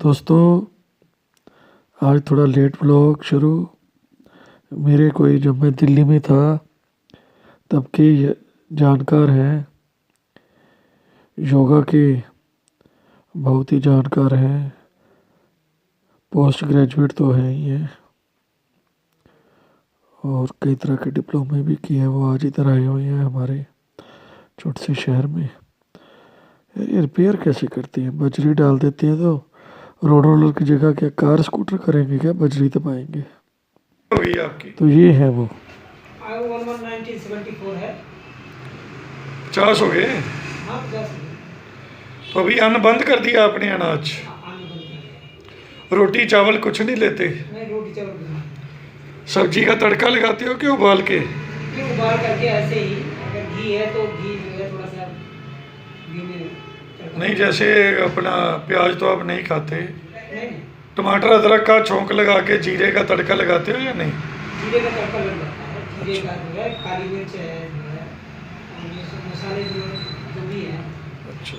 दोस्तों आज थोड़ा लेट व्लॉग शुरू। मेरे कोई जब मैं दिल्ली में था तब के जानकार हैं, योगा के बहुत ही जानकार हैं, पोस्ट ग्रेजुएट तो हैं ही हैं और कई तरह के डिप्लोमे भी किए हैं। वो आज इधर आए हुए हैं हमारे छोटे से शहर में। ये रिपेयर कैसे करती हैं? बजरी डाल देती हैं तो रोड रोलर की जगह क्या कार स्कूटर करेंगे, क्या बजरी दबाएंगे? आपकी तो ये है वो 1974 है। 50 हो गए। हाँ 50 तो अभी अन्न बंद कर दिया आपने? अनाज रोटी चावल कुछ नहीं लेते? नहीं, रोटी चावल सब्जी का तड़का लगाते हो कि उबाल के? नहीं, उबाल करके ऐसे ही। अगर घी है तो घी जो है थोड़ा सा घी में नहीं, जैसे अपना प्याज तो आप नहीं खाते, नहीं टमाटर अदरक का छौंक लगा के जीरे का तड़का लगाते हो या नहीं? जीरे का तड़का लग जाता है। जीरे का जो है, काली मिर्च है जो है, और ये सब मसाले जो भी हैं। अच्छा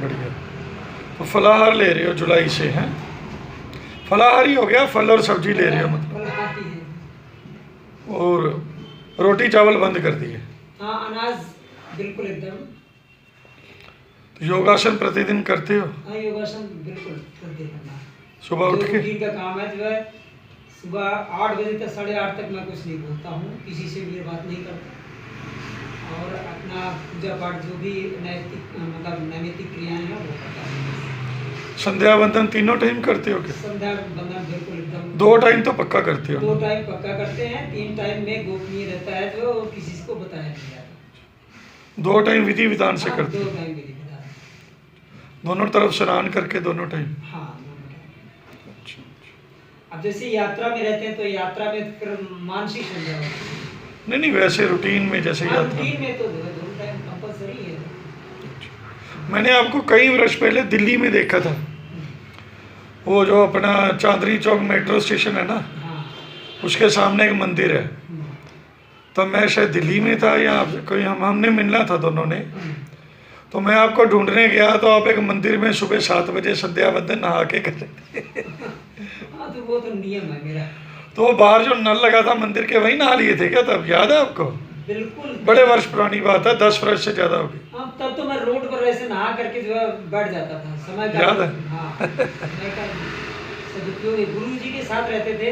बढ़िया। तो फलाहार ले रहे हो जुलाई से? हैं फलाहार ही हो गया, फल और सब्जी ले रहे हो मतलब। फलाहारी है। और रोटी चावल बंद कर दिए? हाँ, अनाज बिल्कुल एकदम। तो योगासन प्रतिदिन करते हो? हाँ, योगासन बिल्कुल करते करना। सुबह उठ के? रूटीन का काम है जो है, सुबह 8 बजे तक 8:30 तक मैं कुछ नहीं बोलता हूँ, किसी से भी बात नहीं करता और अपना पूजा पाठ जो भी नैमित्तिक क्रियाएं हैं वो करता हूँ। संध्या वंदन तीनों टाइम करते हो क्या? संध्या वंदन बिल्कुल एकदम। 2 टाइम तो पक्का करते हो? 2 टाइम पक्का करते हैं, 3 टाइम में गोपनीय रहता है जो किसी को बताया नहीं जाता। 2 टाइम विधि विधान से करते 2 हो? टाइम विधि विधान। दोनों तरफ स्नान करके दोनों टाइम? हाँ, दोनों टाइम। अच्छा। अब जैसे यात्रा में रहते हैं तो यात्रा में फिर मानसिक संध्या होती है। नहीं वैसे रूटीन में जैसे यात्रा रूटीन में तो दोनों टाइम कंपलसरी है। मैंने आपको कई वर्ष पहले दिल्ली में देखा था, वो जो अपना चांदनी चौक मेट्रो स्टेशन है ना, हाँ। उसके सामने एक मंदिर है। तो मैं शायद दिल्ली में था या कोई हमने मिलना था दोनों ने, तो मैं आपको ढूंढने गया तो आप एक मंदिर में सुबह 7 बजे संध्या वंदन नहा के कर रहे थे। हाँ, तो वो तो नियम है मेरा। तो बाहर जो नल लगा था मंदिर के वही नहा लिए थे क्या तब? याद है आपको? बिल्कुल। बड़े वर्ष पुरानी बात है, 10 वर्ष से ज्यादा हो गई। हाँ, तब तो मैं रोड पर ऐसे नहा करके जो है बैठ जाता था। समय का याद है? हाँ, समय का सदुपयोग। गुरु जी के साथ रहते थे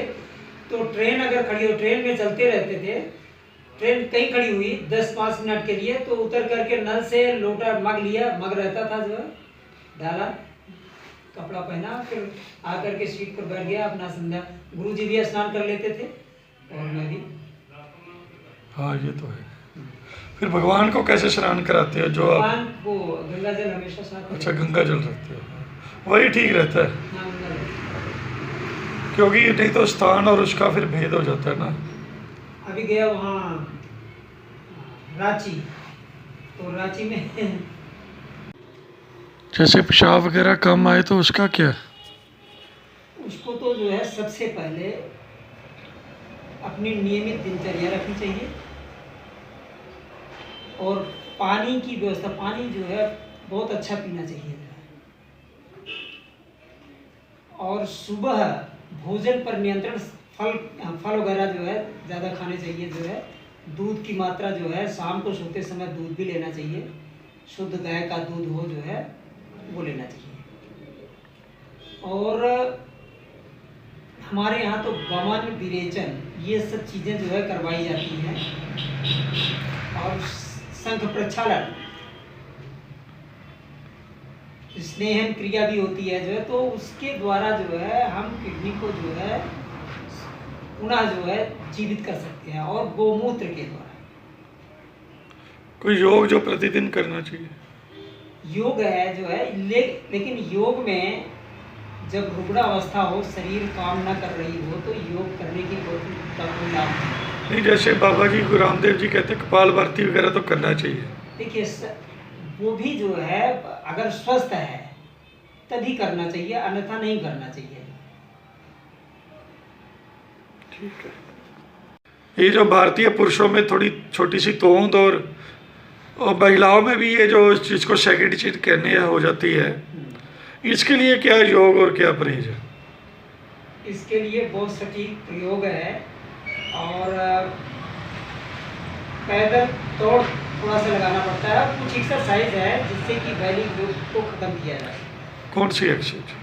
तो ट्रेन अगर खड़ी हो, ट्रेन में चलते रहते थे, ट्रेन कहीं खड़ी हुई 10-5 मिनट के लिए तो उतर करके नल से लोटा मग लिया, मग रहता था जो है, डाला, कपड़ा पहना, फिर आकर के सीट पर बैठ गया अपना संध्या। गुरु जी भी स्नान कर लेते थे और मैं भी। हाँ ये तो है। फिर भगवान को कैसे स्नान कराते हो? जो भगवान आप को गंगा जल हमेशा साथ। अच्छा गंगा जल रखते हो, वही ठीक रहता है, हाँ, गंगा जल। क्योंकि नहीं तो स्थान और उसका फिर भेद हो जाता है ना। अभी गया वहाँ रांची, तो रांची में जैसे पेशाब वगैरह कम आए तो उसका क्या? उसको तो जो है सबसे पहले अपनी नियमित दिनचर्या रखनी चाहिए और पानी की व्यवस्था, पानी जो है बहुत अच्छा पीना चाहिए और सुबह भोजन पर नियंत्रण, फल वगैरह जो है ज़्यादा खाने चाहिए। जो है दूध की मात्रा जो है, शाम को सोते समय दूध भी लेना चाहिए, शुद्ध गाय का दूध हो जो है वो लेना चाहिए। और हमारे यहाँ तो वमन विरेचन ये सब चीज़ें जो है करवाई जाती हैं और शंख प्रक्षालन, स्नेहन क्रिया भी होती है जो है, तो उसके द्वारा जो है हम किडनी को जो है पुनः जो है जीवित कर सकते हैं और गोमूत्र के द्वारा। कोई योग जो प्रतिदिन करना चाहिए? योग है जो है लेकिन योग में जब रुग्ण अवस्था हो, शरीर काम ना कर रही हो, तो योग करने की कोई लाभ नहीं, जैसे बाबा जी गुरु रामदेव जी कहते हैं कपाल भारती वगैरह तो करना चाहिए। देखिए वो भी जो है अगर स्वस्थ है तभी करना चाहिए, अन्यथा नहीं करना चाहिए। ठीक है। ये जो भारतीय पुरुषों में थोड़ी छोटी सी तोंद और महिलाओं में भी ये जो जिसको सेकेंड चीज कहने हो जाती है, इसके लिए क्या योग और क्या परहेज है? इसके लिए बहुत सटीक प्रयोग है और पैदल दौड़ थोड़ा सा लगाना पड़ता है। कुछ एक्सरसाइज है जिससे कि बैली को ख़त्म किया जाए। कौन सी एक्सरसाइज?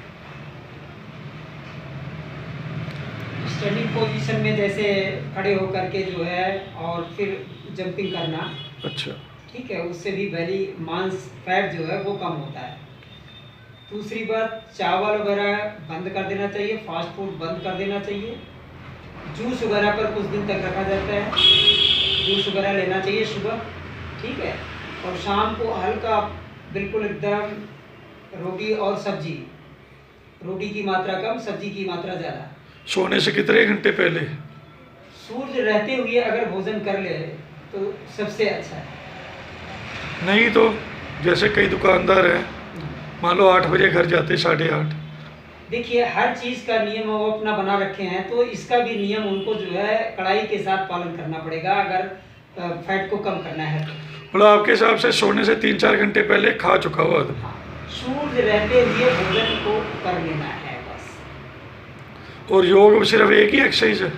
स्टैंडिंग पोजीशन में जैसे खड़े होकर के जो है और फिर जंपिंग करना। अच्छा। ठीक है, उससे भी बैली मांस फैट जो है वो कम होता है। दूसरी बात, चावल वगैरह बंद कर देना चाहिए, फास्ट फूड बंद कर देना चाहिए। जूस वगैरह पर कुछ दिन तक रखा जाता है, जूस वगैरह लेना चाहिए सुबह। ठीक है, और शाम को हल्का बिल्कुल एकदम रोटी और सब्जी, रोटी की मात्रा कम, सब्जी की मात्रा ज़्यादा। सोने से कितने घंटे पहले? सूर्य रहते हुए अगर भोजन कर ले तो सबसे अच्छा है। नहीं तो जैसे कई दुकानदार हैं, मान लो 8 बजे घर जाते 8:30। देखिए, हर चीज़ का नियम वो अपना बना रखे हैं, तो इसका भी नियम उनको जो है कड़ाई के साथ पालन करना पड़ेगा अगर फैट को कम करना है तो। मतलब आपके हिसाब से सोने से 3-4 घंटे पहले खा चुका हुआ आदमी? हाँ, सूर्य रहते हुए भोजन को कर लेना है बस। और योग में सिर्फ एक ही एक्सरसाइज है?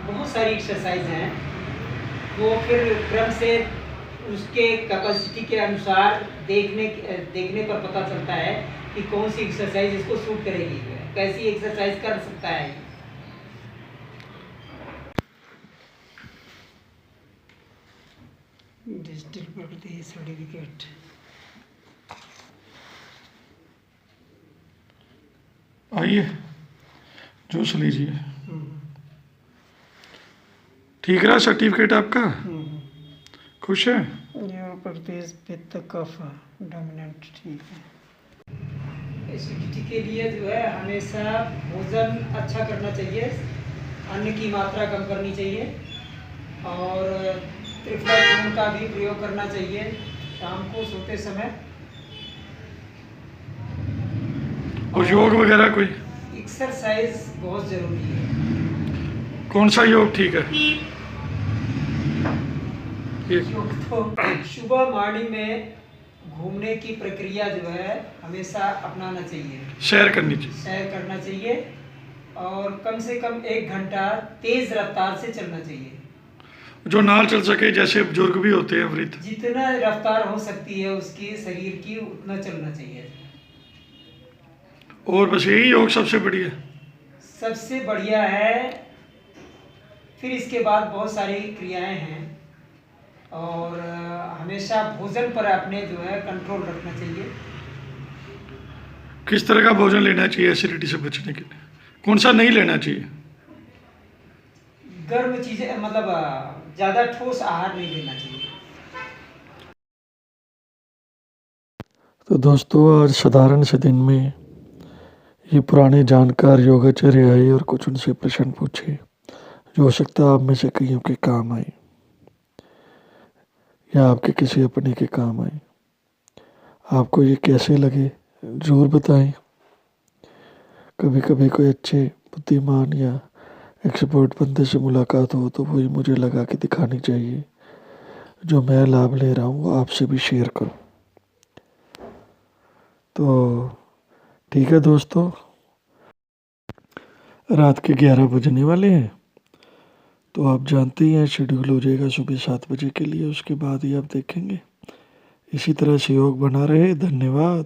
बहुत सारी एक्सरसाइज हैं, वो फिर क्रम से उसके कैपेसिटी के अनुसार देखने पर पता चलता है कि कौन सी एक्सरसाइज इसको सूट करेगी, कैसी एक्सरसाइज कर सकता है। डिजिटल प्रगति सर्टिफिकेट। आइए जूस लीजिए। ठीक रहा सर्टिफिकेट आपका? खुश है? प्रदेश पित्त कफ डोमिनेंट। ठीक है, एसिडिटी के लिए जो है हमेशा भोजन अच्छा करना चाहिए, अन्न की मात्रा कम करनी चाहिए और त्रिफला चूर्ण का भी प्रयोग करना चाहिए शाम को सोते समय। और योग वगैरह कोई? एक्सरसाइज बहुत ज़रूरी है। कौन सा योग ठीक है? योग तो सुबह मॉर्निंग में घूमने की प्रक्रिया जो है हमेशा अपनाना चाहिए, सैर करनी चाहिए। सैर करना चाहिए और कम से कम 1 घंटा तेज रफ्तार से चलना चाहिए। जो नाल चल सके, जैसे बुजुर्ग भी होते हैं वृद्ध, जितना रफ्तार हो सकती है उसकी शरीर की उतना चलना चाहिए। और बस यही योग सबसे बढ़िया? सबसे बढ़िया है। फिर इसके बाद बहुत सारी क्रियाएं हैं और हमेशा भोजन पर अपने जो है कंट्रोल रखना चाहिए। किस तरह का भोजन लेना चाहिए एसिडिटी से बचने के लिए? कौन सा नहीं लेना चाहिए? गर्म चीज़ें, मतलब ज़्यादा ठोस आहार नहीं लेना चाहिए। तो दोस्तों, आज साधारण से दिन में ये पुराने जानकार योगाचार्य आए और कुछ उनसे प्रश्न पूछे जो हो सकता है आप में से कईयों के काम आए या आपके किसी अपने के काम आए। आपको ये कैसे लगे ज़रूर बताएं। कभी कभी कोई अच्छे बुद्धिमान या एक्सपर्ट बंदे से मुलाकात हो तो वही मुझे लगा कि दिखानी चाहिए। जो मैं लाभ ले रहा हूँ वो आपसे भी शेयर करूँ। तो ठीक है दोस्तों, रात के 11 बजने वाले हैं, तो आप जानते ही हैं शेड्यूल हो जाएगा सुबह 7 बजे के लिए, उसके बाद ही आप देखेंगे। इसी तरह सहयोग बना रहे। धन्यवाद।